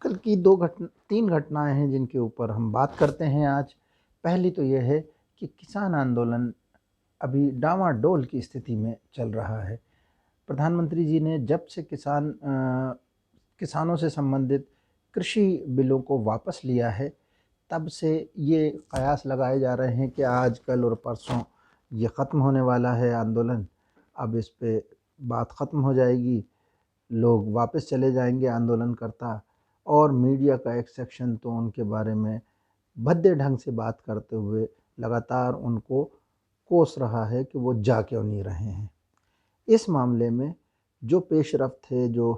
कल की 3 घटनाएं हैं जिनके ऊपर हम बात करते हैं आज। पहली तो यह है कि किसान आंदोलन अभी डामाडोल की स्थिति में चल रहा है। प्रधानमंत्री जी ने जब से किसानों से संबंधित कृषि बिलों को वापस लिया है, तब से ये कयास लगाए जा रहे हैं कि आज कल और परसों ये ख़त्म होने वाला है आंदोलन। अब इस पे बात ख़त्म हो जाएगी, लोग वापस चले जाएंगे आंदोलनकर्ता, और मीडिया का एक सेक्शन तो उनके बारे में भद्दे ढंग से बात करते हुए लगातार उनको कोस रहा है कि वो जा क्यों नहीं रहे हैं। इस मामले में जो पेशरफ्त है, जो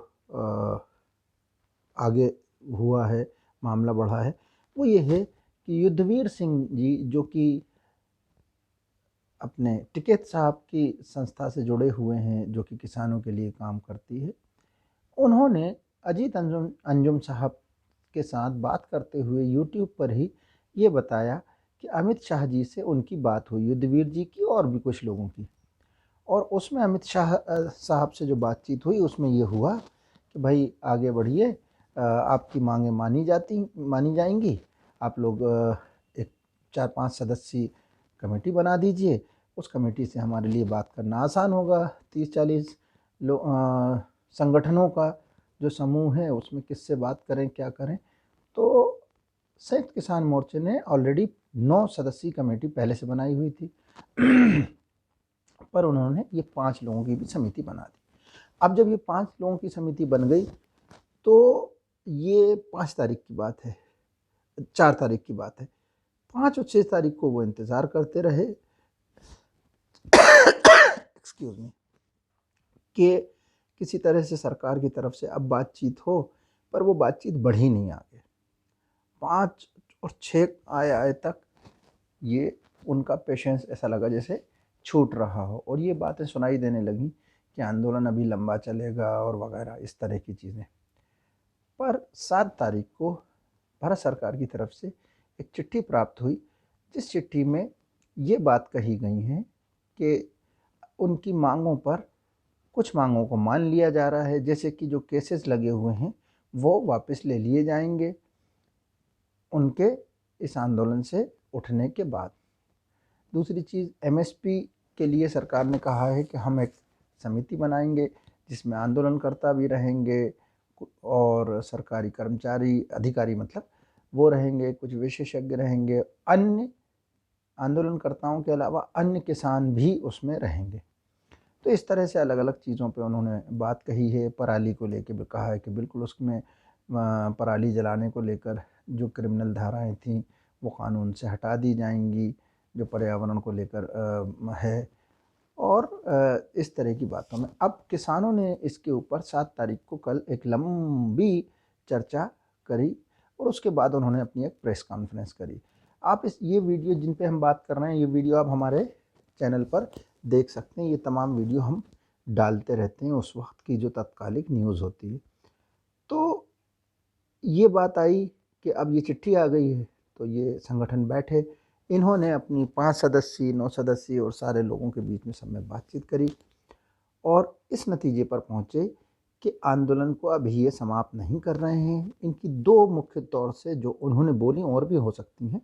आगे हुआ है, मामला बढ़ा है, वो ये है कि युद्धवीर सिंह जी, जो कि अपने टिकैत साहब की संस्था से जुड़े हुए हैं, जो कि किसानों के लिए काम करती है, उन्होंने अजीत अंजुम साहब के साथ बात करते हुए यूट्यूब पर ही ये बताया कि अमित शाह जी से उनकी बात हुई, युद्धवीर जी की और भी कुछ लोगों की, और उसमें अमित शाह साहब से जो बातचीत हुई उसमें ये हुआ कि भाई आगे बढ़िए, आपकी मांगें मानी जाएंगी, आप लोग एक 4-5 सदस्यीय कमेटी बना दीजिए, उस कमेटी से हमारे लिए बात करना आसान होगा। 30-40 संगठनों का जो समूह है उसमें किससे बात करें, क्या करें। तो संयुक्त किसान मोर्चे ने ऑलरेडी 9 सदस्यीय कमेटी पहले से बनाई हुई थी पर उन्होंने ये 5 लोगों की भी समिति बना दी। अब जब ये 5 लोगों की समिति बन गई तो ये 5 तारीख की बात है, 4 तारीख की बात है, 5 और 6 तारीख को वो इंतज़ार करते रहे एक्सक्यूज़ मी, कि किसी तरह से सरकार की तरफ से अब बातचीत हो, पर वो बातचीत बढ़ी नहीं आगे। 5 और 6 आए तक ये उनका पेशेंस ऐसा लगा जैसे छूट रहा हो, और ये बातें सुनाई देने लगी कि आंदोलन अभी लंबा चलेगा और वगैरह इस तरह की चीज़ें। पर 7 तारीख को भारत सरकार की तरफ से एक चिट्ठी प्राप्त हुई, जिस चिट्ठी में ये बात कही गई है कि उनकी मांगों पर कुछ मांगों को मान लिया जा रहा है, जैसे कि जो केसेस लगे हुए हैं वो वापस ले लिए जाएंगे उनके इस आंदोलन से उठने के बाद। दूसरी चीज़, एमएसपी के लिए सरकार ने कहा है कि हम एक समिति बनाएंगे जिसमें आंदोलनकर्ता भी रहेंगे और सरकारी कर्मचारी, अधिकारी मतलब वो रहेंगे, कुछ विशेषज्ञ रहेंगे, अन्य आंदोलनकर्ताओं के अलावा अन्य किसान भी उसमें रहेंगे। तो इस तरह से अलग अलग चीज़ों पे उन्होंने बात कही है। पराली को लेकर भी कहा है कि बिल्कुल उसमें पराली जलाने को लेकर जो क्रिमिनल धाराएं थीं वो कानून से हटा दी जाएंगी, जो पर्यावरण को लेकर है, और इस तरह की बातों में अब किसानों ने इसके ऊपर 7 तारीख को कल एक लंबी चर्चा करी, और उसके बाद उन्होंने अपनी एक प्रेस कॉन्फ्रेंस करी। आप ये वीडियो जिन पे हम बात कर रहे हैं, ये वीडियो आप हमारे चैनल पर देख सकते हैं। ये तमाम वीडियो हम डालते रहते हैं उस वक्त की जो तत्कालिक न्यूज़ होती है। तो ये बात आई कि अब ये चिट्ठी आ गई है, तो ये संगठन बैठे, इन्होंने अपनी 5 सदस्यीय, 9 सदस्यीय और सारे लोगों के बीच में सब में बातचीत करी और इस नतीजे पर पहुँचे कि आंदोलन को अभी ये समाप्त नहीं कर रहे हैं। इनकी 2 मुख्य तौर से जो उन्होंने बोली, और भी हो सकती हैं,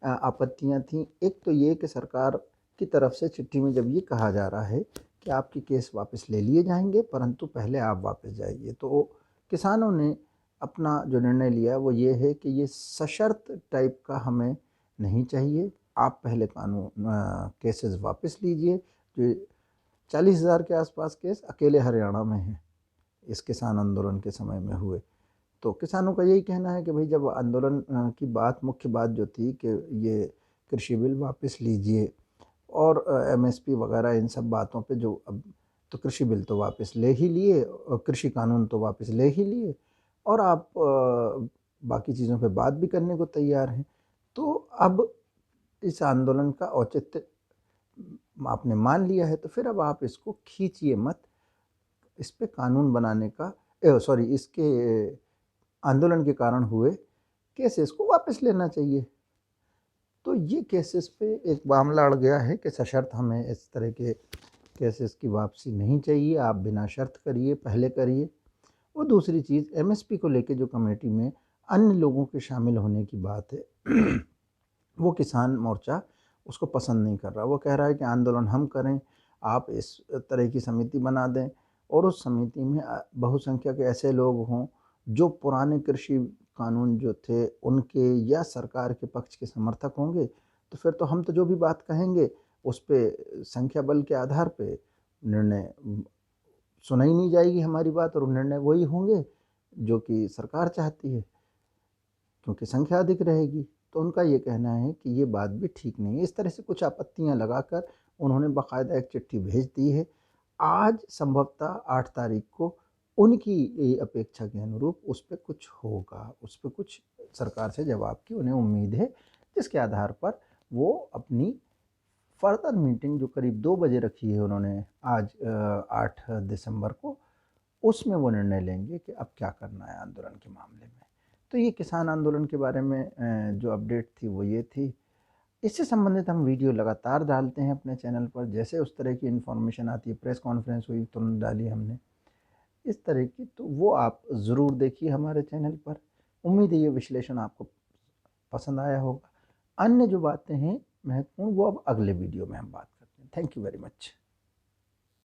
आपत्तियां थीं। एक तो ये कि सरकार की तरफ से चिट्ठी में जब ये कहा जा रहा है कि आपके केस वापस ले लिए जाएंगे, परंतु पहले आप वापस जाइए, तो किसानों ने अपना जो निर्णय लिया वो ये है कि ये सशर्त टाइप का हमें नहीं चाहिए, आप पहले कानून केसेस वापस लीजिए। जो 40,000 के आसपास केस अकेले हरियाणा में हैं इस किसान आंदोलन के समय में हुए। तो किसानों का यही कहना है कि भाई जब आंदोलन की बात, मुख्य बात जो थी कि ये कृषि बिल वापस लीजिए और एमएसपी वगैरह, इन सब बातों पे जो अब तो कृषि बिल तो वापस ले ही लिए और कृषि कानून तो वापस ले ही लिए, और आप बाकी चीज़ों पे बात भी करने को तैयार हैं। तो अब इस आंदोलन का औचित्य आपने मान लिया है, तो फिर अब आप इसको खींचिए मत, इस पे कानून बनाने का इसके आंदोलन के कारण हुए केसेस को वापस लेना चाहिए। तो ये केसेस पे एक मामला अड़ गया है कि सशर्त हमें इस तरह के केसेस की वापसी नहीं चाहिए, आप बिना शर्त करिए, पहले करिए। और दूसरी चीज़ एमएसपी को लेके जो कमेटी में अन्य लोगों के शामिल होने की बात है वो किसान मोर्चा उसको पसंद नहीं कर रहा। वो कह रहा है कि आंदोलन हम करें, आप इस तरह की समिति बना दें और उस समिति में बहुसंख्यक ऐसे लोग हों जो पुराने कृषि कानून जो थे उनके या सरकार के पक्ष के समर्थक होंगे। तो फिर तो हम तो जो भी बात कहेंगे उस पे संख्या बल के आधार पे निर्णय सुना ही नहीं जाएगी हमारी बात, और निर्णय वही होंगे जो कि सरकार चाहती है, क्योंकि संख्या अधिक रहेगी। तो उनका ये कहना है कि ये बात भी ठीक नहीं है। इस तरह से कुछ आपत्तियां लगाकर उन्होंने बाकायदा एक चिट्ठी भेज दी है। आज संभवतः 8 तारीख को उनकी अपेक्षा के अनुरूप उस पर कुछ होगा, उस पर कुछ सरकार से जवाब की उन्हें उम्मीद है, जिसके आधार पर वो अपनी फर्दर मीटिंग जो करीब 2 बजे रखी है उन्होंने आज 8 दिसंबर को, उसमें वो निर्णय लेंगे कि अब क्या करना है आंदोलन के मामले में। तो ये किसान आंदोलन के बारे में जो अपडेट थी वो ये थी। इससे संबंधित हम वीडियो लगातार डालते हैं अपने चैनल पर, जैसे उस तरह की इन्फॉर्मेशन आती है, प्रेस कॉन्फ्रेंस हुई तुरंत डाली हमने इस तरह की, तो वो आप ज़रूर देखिए हमारे चैनल पर। उम्मीद है ये विश्लेषण आपको पसंद आया होगा। अन्य जो बातें हैं महत्वपूर्ण वो अब अगले वीडियो में हम बात करते हैं। Thank you very much.